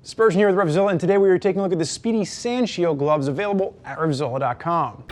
Spurgeon here with RevZilla, and today we are taking a look at the Spidi Sandshield Gloves available at RevZilla.com.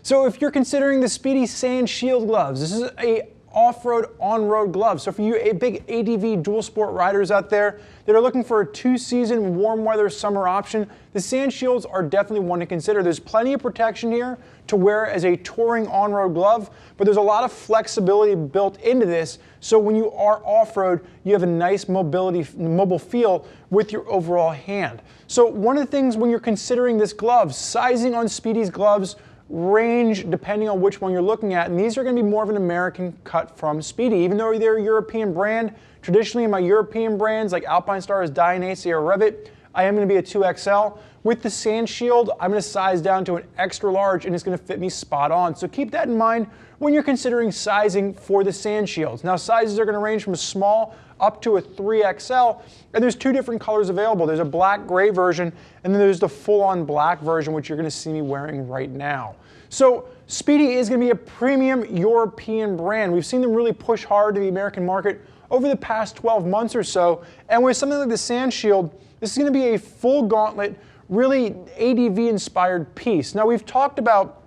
So if you're considering the Spidi Sandshield Gloves, this is a off-road, on-road glove. So for you big ADV dual sport riders out there that are looking for a two-season warm weather summer option, the Sandshields are definitely one to consider. There's plenty of protection here to wear as a touring on-road glove, but there's a lot of flexibility built into this, so when you are off-road, you have a nice mobile feel with your overall hand. So one of the things when you're considering this glove, sizing on Spidi's gloves range depending on which one you're looking at, and these are going to be more of an American cut from Spidi. Even though they're a European brand, traditionally in my European brands like Alpine Stars, Dianese, or Revit, I am going to be a 2XL. With the Sandshield, I'm going to size down to an extra large and it's going to fit me spot on. So keep that in mind when you're considering sizing for the Sandshields. Now sizes are going to range from a small up to a 3XL, and there's two different colors available. There's a black gray version, and then there's the full-on black version, which you're going to see me wearing right now. So Spidi is going to be a premium European brand. We've seen them really push hard to the American market over the past 12 months or so, and with something like the Sandshield, this is going to be a full gauntlet, really ADV-inspired piece. Now we've talked about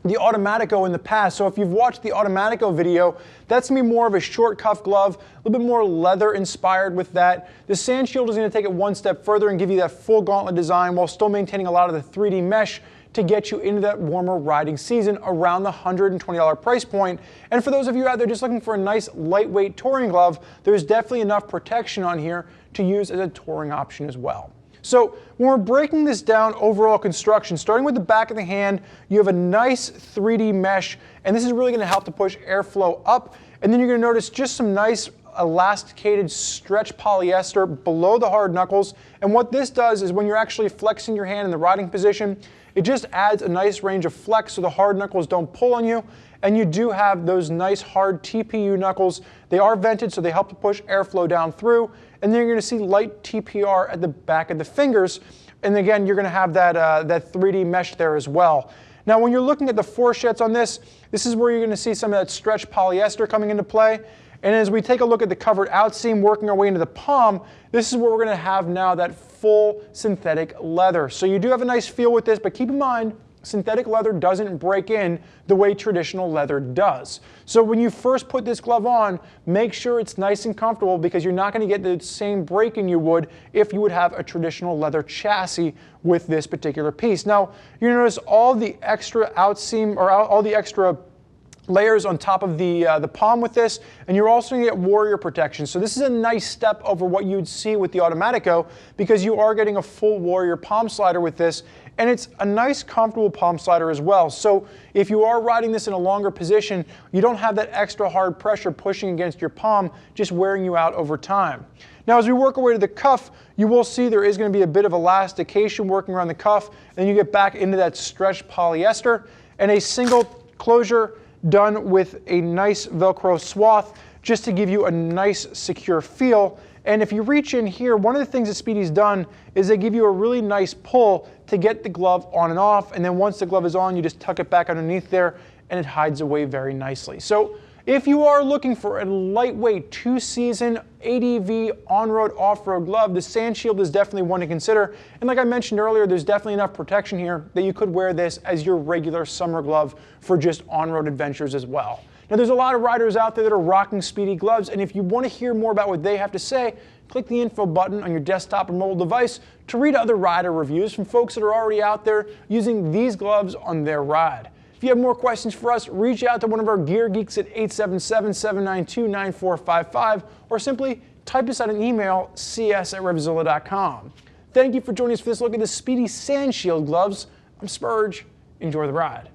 the Automatico in the past, so if you've watched the Automatico video, that's going to be more of a short cuff glove, a little bit more leather inspired with that. The Sandshield is going to take it one step further and give you that full gauntlet design while still maintaining a lot of the 3D mesh to get you into that warmer riding season around the $120 price point. And for those of you out there just looking for a nice lightweight touring glove, there's definitely enough protection on here to use as a touring option as well. So when we're breaking this down, overall construction, starting with the back of the hand, you have a nice 3D mesh, and this is really going to help to push airflow up. And then you're going to notice just some nice elasticated stretch polyester below the hard knuckles. And what this does is when you're actually flexing your hand in the riding position, it just adds a nice range of flex so the hard knuckles don't pull on you. And you do have those nice hard TPU knuckles. They are vented, so they help to push airflow down through. And then you're going to see light TPR at the back of the fingers. And again, you're going to have that, that 3D mesh there as well. Now, when you're looking at the fourchettes on this, this is where you're going to see some of that stretch polyester coming into play. And as we take a look at the covered outseam working our way into the palm, this is where we're going to have now that full synthetic leather. So you do have a nice feel with this, but keep in mind, synthetic leather doesn't break in the way traditional leather does. So when you first put this glove on, make sure it's nice and comfortable because you're not going to get the same break-in you would if you would have a traditional leather chassis with this particular piece. Now, you're going to notice all the extra outseam, or all the extra layers on top of the palm with this, and you're also going to get Warrior protection. So this is a nice step over what you'd see with the Automatico because you are getting a full Warrior palm slider with this, and it's a nice comfortable palm slider as well. So if you are riding this in a longer position, you don't have that extra hard pressure pushing against your palm, just wearing you out over time. Now as we work our way to the cuff, you will see there is going to be a bit of elastication working around the cuff, and then you get back into that stretched polyester, and a single closure done with a nice Velcro swath just to give you a nice secure feel. And if you reach in here, one of the things that Spidi's done is they give you a really nice pull to get the glove on and off, and then once the glove is on, you just tuck it back underneath there and it hides away very nicely. So if you are looking for a lightweight two-season ADV on-road, off-road glove, the Sandshield is definitely one to consider. And like I mentioned earlier, there's definitely enough protection here that you could wear this as your regular summer glove for just on-road adventures as well. Now there's a lot of riders out there that are rocking Spidi gloves, and if you want to hear more about what they have to say, click the info button on your desktop or mobile device to read other rider reviews from folks that are already out there using these gloves on their ride. If you have more questions for us, reach out to one of our gear geeks at 877-792-9455 or simply type us out an email, cs@revzilla.com. Thank you for joining us for this look at the Spidi Sandshield Gloves. I'm Spurge. Enjoy the ride.